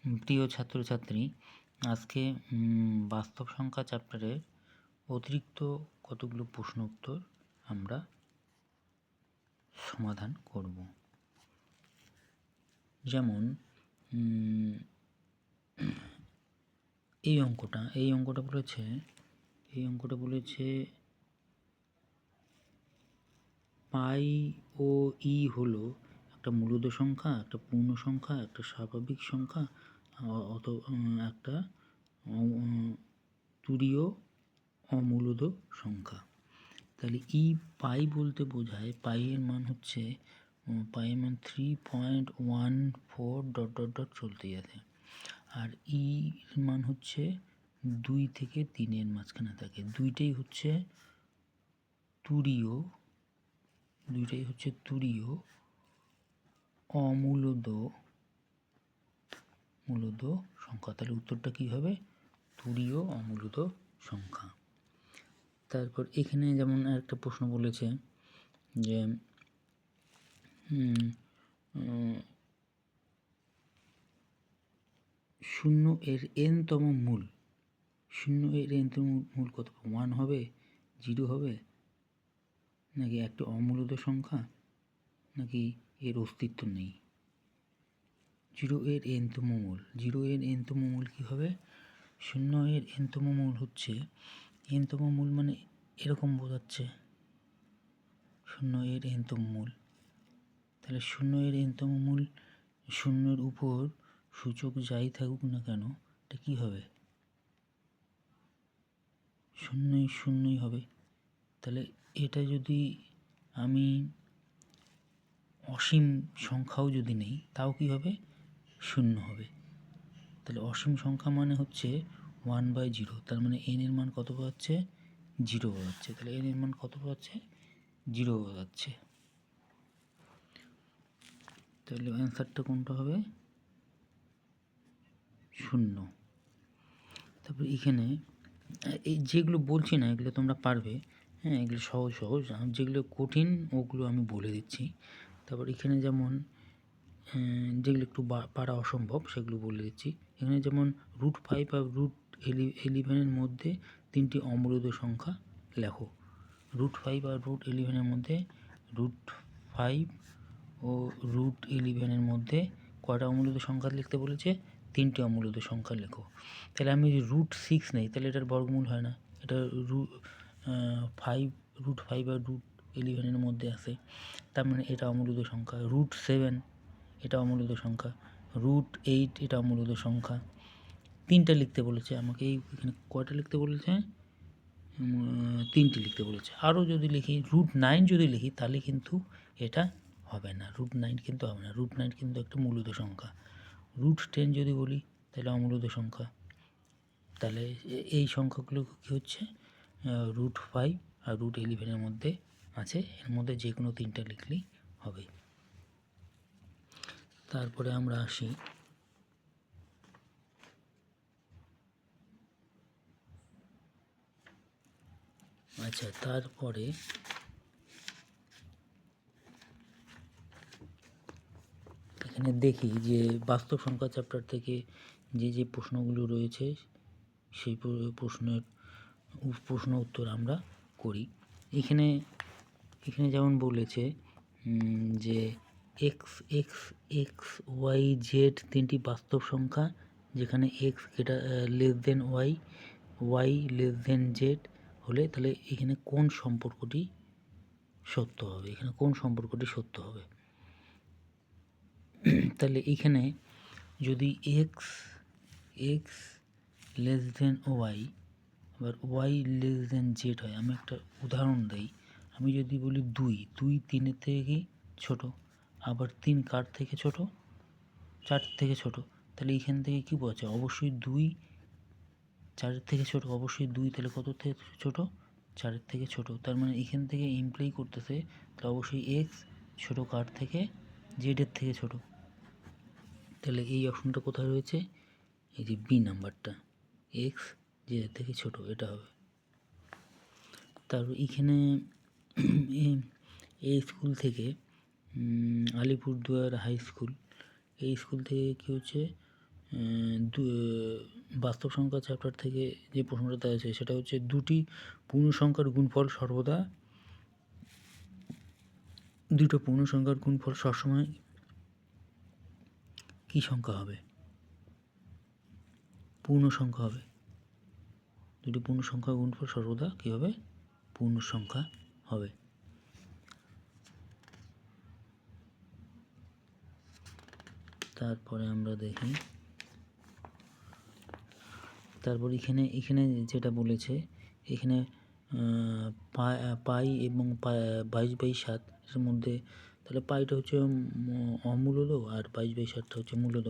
প্রিয় ছাত্রছাত্রী, আজকে বাস্তব সংখ্যা চ্যাপ্টারের অতিরিক্ত কতগুলো প্রশ্ন উত্তর আমরা সমাধান করব। যেমন এই অঙ্কটা বলেছে পাই ও ই হলো একটা মূলদ সংখ্যা, একটা পূর্ণ সংখ্যা, একটা স্বাভাবিক সংখ্যা, একটা তুরীয় অমূলদ সংখ্যা। তাহলে ই পাই বলতে বোঝায় পাইয়ের মান হচ্ছে 3.14 চলতে যাচ্ছে, আর এর মান হচ্ছে 2 থেকে 3-এর মাঝখানে থাকে। দুইটাই হচ্ছে তুরীয় অমূলদ সংখ্যা। তাহলে উত্তরটা কি হবে? তুরীয় অমূলদ সংখ্যা। তারপর এখানে যেমন একটা প্রশ্ন বলেছে যে 0 এর n-তম মূল, 0 এর n-তম মূল কত? 1 হবে, 0 হবে, নাকি একটা অমূলদ সংখ্যা, নাকি এর অস্তিত্ব নেই? 0 এর n-তম মূল, 0 এর n-তম মূল কি হবে? 0 এর n-তম মূল হচ্ছে, n-তম মূল মানে এরকম বোঝাচ্ছে 0 এর n-তম মূল। তাহলে 0 এর n-তম মূল, 0-এর উপর সূচক যাই থাকুক না কেন, এটা কী হবে? 0ই হবে। তাহলে এটা যদি আমি অসীম সংখ্যাও যদি নেই, তাও কি হবে? 0 হবে। তাহলে অসীম সংখ্যা মানে হচ্ছে 1/0, তার মানে n এর মান কত পাচ্ছে? 0 পাচ্ছে। তাহলে n এর মান কত পাচ্ছে? 0 পাচ্ছে। তাহলে অ্যান্সারটা কোনটা হবে? 0। তারপর এখানে এই যেগুলো বলছি না, এগুলো তোমরা পারবে, হ্যাঁ, এগুলো সহজ। যেগুলো কঠিন ওগুলো আমি বলে দিচ্ছি। তারপর এখানে যেমন যেগুলো একটু পারা অসম্ভব সেগুলো বলে দিচ্ছি। এখানে যেমন √5 আর √11-এর মধ্যে 3টি অমূলদ সংখ্যা লেখো। √5 আর √11-এর মধ্যে, √5 ও √11-এর মধ্যে কয়টা অমূলদ সংখ্যা লিখতে বলেছে? 3টি অমূলদ সংখ্যা লেখো। তাহলে আমি যদি √6 নেই, তাহলে এটার বর্গমূল হয় না। এটা √5 আর √11-এর মধ্যে আছে, তার মানে এটা অমূলদ সংখ্যা। √7 এটা অমূলদ সংখ্যা, √8 এটা অমূলদ সংখ্যা। 3টা লিখতে বলেছে আমাকে। এখানে কয়টা লিখতে বলেছে? 3টি লিখতে বলেছে। আরও যদি লিখি √9 যদি লিখি, তাহলে কিন্তু এটা হবে না। √9 কিন্তু হবে না। √9 কিন্তু একটা মূলদ সংখ্যা। √10 যদি বলি, তাহলে অমূলদ সংখ্যা। তাহলে এই সংখ্যাগুলো কী হচ্ছে? √5 আর √11-এর মধ্যে আছে। এর মধ্যে যে কোনো 3টা লিখলেই হবে। তারপরে আমরা আসি তারপরে এখানে দেখি যে বাস্তব সংখ্যা চ্যাপ্টার থেকে যে প্রশ্নগুলো রয়েছে সেই প্রশ্ন উত্তর আমরা করি। এখানে যেমন বলেছে যে x, y, z 3টি বাস্তব সংখ্যা, যেখানে x y, y z হলে তাহলে এখানে কোন সম্পর্কটি সত্য হবে? তাহলে এখানে যদি x y আবার y z হয়, আমি একটা উদাহরণ দিই। আমি যদি বলি 2 3-এর থেকে কি ছোট, আবার 3 কার থেকে ছোট? 4 থেকে ছোট। তাহলে এইখান থেকে কি বোঝা? অবশ্যই 2 4-এর থেকে ছোট, অবশ্যই 2 তাহলে কত থেকে ছোট? 4-এর থেকে ছোট। তার মানে এখান থেকে ইমপ্লাই করতেছে তাহলে অবশ্যই x ছোট কার থেকে? z-এর থেকে ছোট। তাহলে এই অপশনটা কোথায় রয়েছে? এই যে বি নাম্বারটা, x z-এর থেকে ছোট, এটা হবে। তারপর এখানে এই স্কুল থেকে আলিপুরদুয়ার হাই স্কুল, এই স্কুল থেকে কী হচ্ছে বাস্তব সংখ্যা চ্যাপ্টার থেকে যে প্রশ্নটা দেওয়া আছে সেটা হচ্ছে দুটি পূর্ণ সংখ্যার গুণফল সর্বদা দুটো পূর্ণ সংখ্যার গুণফল সবসময় কী সংখ্যা হবে? পূর্ণ সংখ্যা হবে। দুটি পূর্ণ সংখ্যার গুণফল সর্বদা কী হবে? পূর্ণ সংখ্যা হবে। তারপরে আমরা দেখি, তারপর এখানে যেটা বলেছে, এখানে পাই এবং 22/7 এর মধ্যে, তাহলে পাইটা হচ্ছে অমূলদ আর 22/7টা হচ্ছে মূলদ।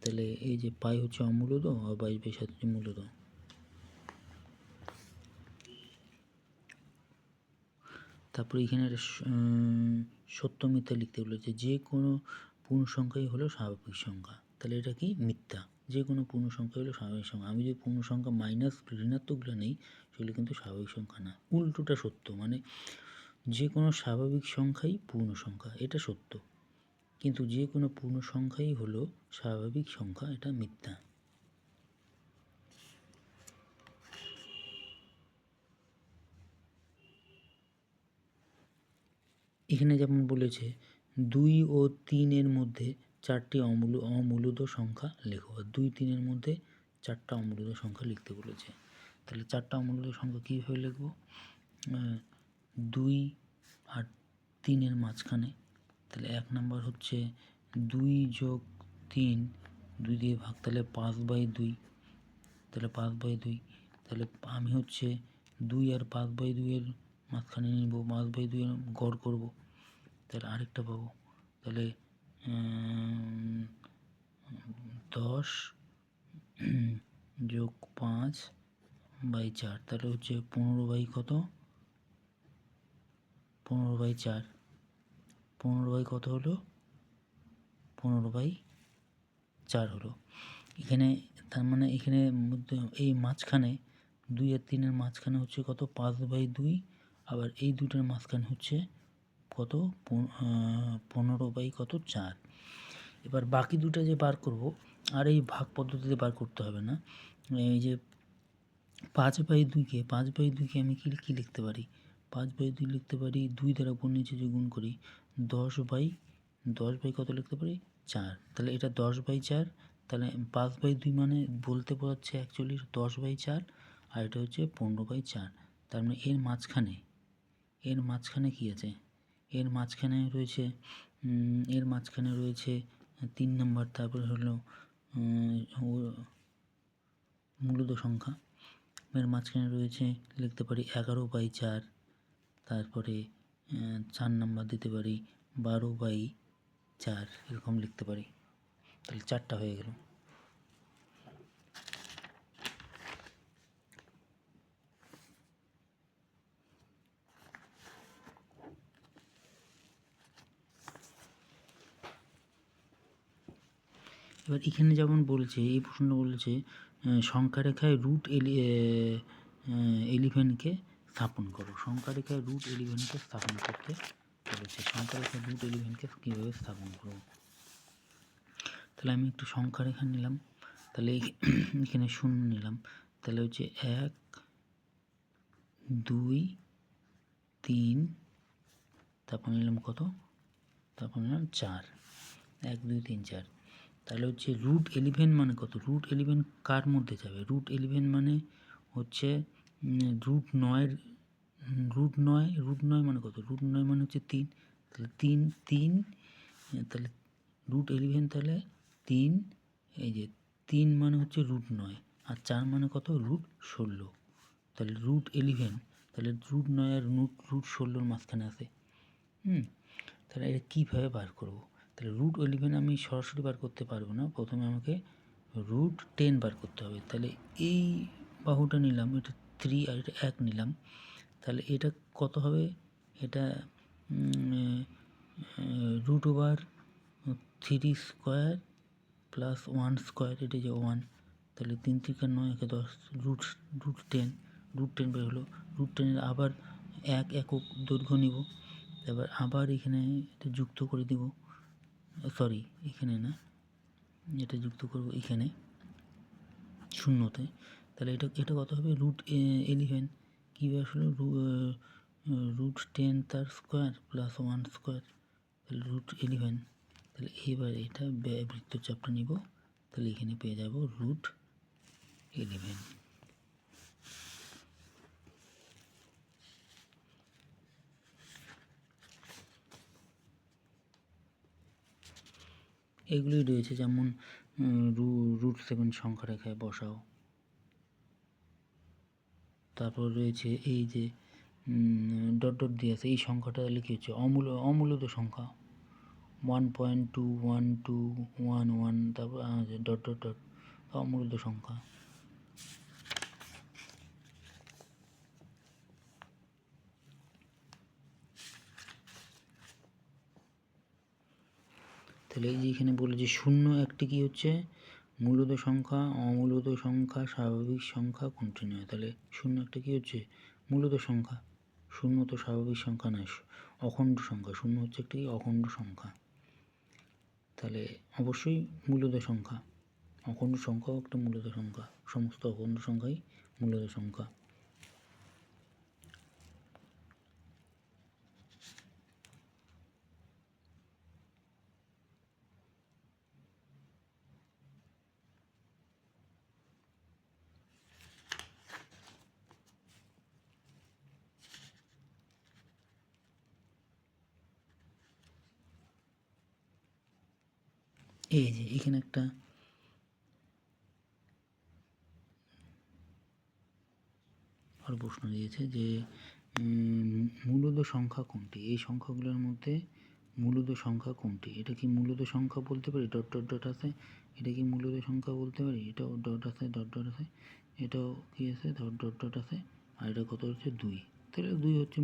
তাহলে এই যে পাই হচ্ছে অমূলদ আর 22/7 হচ্ছে মূলদ। তারপরে এখানে সত্য মিথ্যা লিখতে বলেছে, যে কোনো পূর্ণ সংখ্যাই হলো স্বাভাবিক সংখ্যা। তাহলে এটা কি? মিথ্যা। যে কোনো পূর্ণ সংখ্যা হলো স্বাভাবিক সংখ্যা। আমি যদি পূর্ণ সংখ্যা মাইনাস ঋণাত্মকগুলো নেই সেগুলো কিন্তু স্বাভাবিক সংখ্যা না। উল্টোটা সত্য, মানে যে কোনো স্বাভাবিক সংখ্যাই পূর্ণ সংখ্যা, এটা সত্য। কিন্তু যে কোনো পূর্ণ সংখ্যাই হলো স্বাভাবিক সংখ্যা, এটা মিথ্যা। এখানে যেমন বলেছে 2 ও 3 এর মধ্যে 4টি অমূলদ সংখ্যা লেখো। 2, 3 এর মধ্যে 4টা অমূলদ সংখ্যা লিখতে বলেছে। তাহলে 4টা অমূলদ সংখ্যা কীভাবে লিখব? 2 আর 3 এর মাঝখানে, তাহলে 1 নাম্বার হচ্ছে 2 যোগ 3, 2 দিয়ে ভাগ, তাহলে 5/2, তাহলে 5/2। তাহলে আমি হচ্ছে 2 আর 5/2 এর মাঝখানে নিব, 5/2 এর গড় করব, তাহলে আরেকটা পাবো। তাহলে 10 যোগ 5/4, তাহলে হচ্ছে 15 কত? 15/4। 15 কত হলো? 15/4 হলো। এখানে তার মানে এখানে এই মাঝখানে 2 আর 3 এর মাঝখানে হচ্ছে কত? 5/2। আবার এই দুটোর মাঝখানে হচ্ছে কত? 15/4। এবার বাকি দুটো যে বার করব, আর এই ভাগ পদ্ধতিতে বার করতে হবে না। এই যে 5/2কে আমি কি লিখতে পারি? 5/2 লিখতে পারি 2 দ্বারা উপর নিচে যে গুণ করি 10/10 কত লিখতে পারি? 4। তাহলে এটা 10/4। তাহলে 5/2 মানে বলতে বোঝাচ্ছে অ্যাকচুয়ালি 10/4, আর এটা হচ্ছে 15/4। তার মানে এর মাঝখানে কি আছে? এর মাঝখানে রয়েছে 3 নম্বর, তারপরে হলো মূলদ সংখ্যা। এর মাঝখানে রয়েছে, লিখতে পারি 11/4, তারপরে 4 নম্বর দিতে পারি 12/4, এরকম লিখতে পারি। তাহলে 4টা হয়ে গেল। এবার এখানে যেমন বলছে, এই প্রশ্ন বলেছে সংখ্যা রেখায় রুট 11কে স্থাপন করো। সংখ্যা রেখায় রুট 11কে স্থাপন করতে বলেছে। সংখ্যা রেখায় রুট 11কে কীভাবে স্থাপন করব? তাহলে আমি একটু সংখ্যা রেখা নিলাম, তাহলে এখানে 0 নিলাম, তাহলে হচ্ছে 1, 2, 3, তারপর নিলাম কত? তারপর নিলাম 4, 1, 2, 3, 4। তাহলে হচ্ছে রুট 11 মানে কত? রুট 11 কার মধ্যে যাবে? রুট 11 মানে হচ্ছে রুট 9 মানে কত? রুট 9 মানে হচ্ছে 3। তাহলে 3, তাহলে রুট 11, তাহলে 3, এই যে 3 মানে হচ্ছে রুট 9, আর 4 মানে কত? রুট 16। তাহলে রুট 11, তাহলে রুট 9 আর রুট 16 মাঝখানে আছে। তাহলে এটা কীভাবে বার করব? তাহলে রুট 11 আমি সরাসরি বার করতে পারবো না, প্রথমে আমাকে রুট 10 বার করতে হবে। তাহলে এই বাহুটা নিলাম, এটা 3 আর এটা 1 নিলাম, তাহলে এটা কত হবে? এটা √3² প্লাস 1 স্কোয়ার, এটা যে 1, তাহলে 3 × 9 = 10, √10 বের হলো। √10 আবার 1 একক দৈর্ঘ্য নিব, এবার আবার এখানে এটা যুক্ত করে দিব, সরি এখানে না, এটা যুক্ত করব এখানে শূন্যতে, তাহলে এটা কত হবে √11 কীভাবে আসলে √10 তার স্কোয়ার প্লাস 1 স্কোয়ার, তাহলে √11। তাহলে এবার এটা বৃত্তচাপটা নিব, তাহলে এখানে পেয়ে যাব √11। এগুলি রয়েছে, যেমন √7 সংখ্যা রেখায় বসাও। তারপর রয়েছে এই যে ডট ডট দিয়ে আছে, এই সংখ্যাটা তাহলে কী হচ্ছে অমূলত সংখ্যা 1.21211, তারপর ডট ডট ডট অমূলত সংখ্যা। তাহলে এই যে এখানে বলে যে শূন্য একটি কী হচ্ছে মূলত সংখ্যা, অমূলত সংখ্যা, স্বাভাবিক সংখ্যা কোনটি নয়। তাহলে শূন্য একটা কী হচ্ছে মূলত সংখ্যা, শূন্য তো স্বাভাবিক সংখ্যা নয়, অখণ্ড সংখ্যা। শূন্য হচ্ছে একটি অখণ্ড সংখ্যা, তাহলে অবশ্যই মূলত সংখ্যা। অখণ্ড সংখ্যাও একটা মূলত সংখ্যা, সমস্ত অখণ্ড সংখ্যাই মূলত সংখ্যা। এই যে এখানে একটা আর প্রশ্ন দিয়েছে যে মূলত সংখ্যা কোনটি, এই সংখ্যাগুলোর মধ্যে মূলত সংখ্যা কোনটি। এটা কি মূলত সংখ্যা বলতে পারি, ডট ডট ডট আছে, এটা কি মূলত সংখ্যা বলতে পারি, এটাও ডট আছে, ডট ডট আছে, এটাও কি আছে, ডট ডট ডট আছে, আর এটা কত হচ্ছে 2। তাহলে 2 হচ্ছে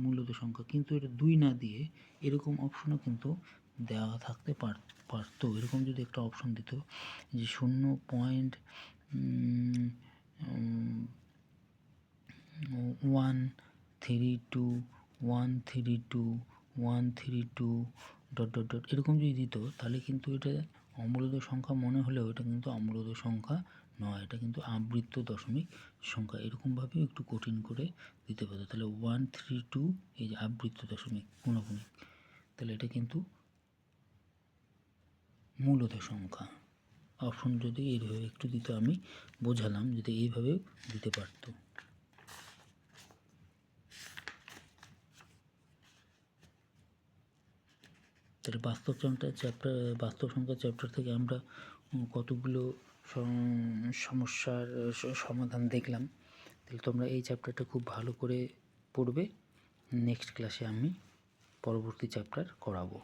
মূলত সংখ্যা। কিন্তু এটা 2 না দিয়ে এরকম অপশনও কিন্তু দেওয়া থাকতে পারতো। এরকম যদি একটা অপশন দিত যে 0.132 ডট ডট ডট এরকম যদি দিত, তাহলে কিন্তু এটা অমূলত সংখ্যা মনে হলেও এটা কিন্তু অমূলত সংখ্যা নয়, এটা কিন্তু আবৃত্ত দশমিক সংখ্যা। এরকমভাবেও একটু কঠিন করে দিতে পারতো। তাহলে 132 এই যে আবৃত্ত দশমিক গুণাগুণিক, তাহলে এটা কিন্তু মূলত সংখ্যা। অপশন যদি এইভাবে একটু দিত, আমি বোঝালাম যদি এইভাবেও দিতে পারতো। তাহলে বাস্তব সংখ্যা চ্যাপ্টার থেকে আমরা কতগুলো সমস্যার সমাধান দেখলাম। তাহলে তোমরা এই চ্যাপ্টারটা খুব ভালো করে পড়বে। নেক্সট ক্লাসে আমি পরবর্তী চ্যাপ্টার করাবো।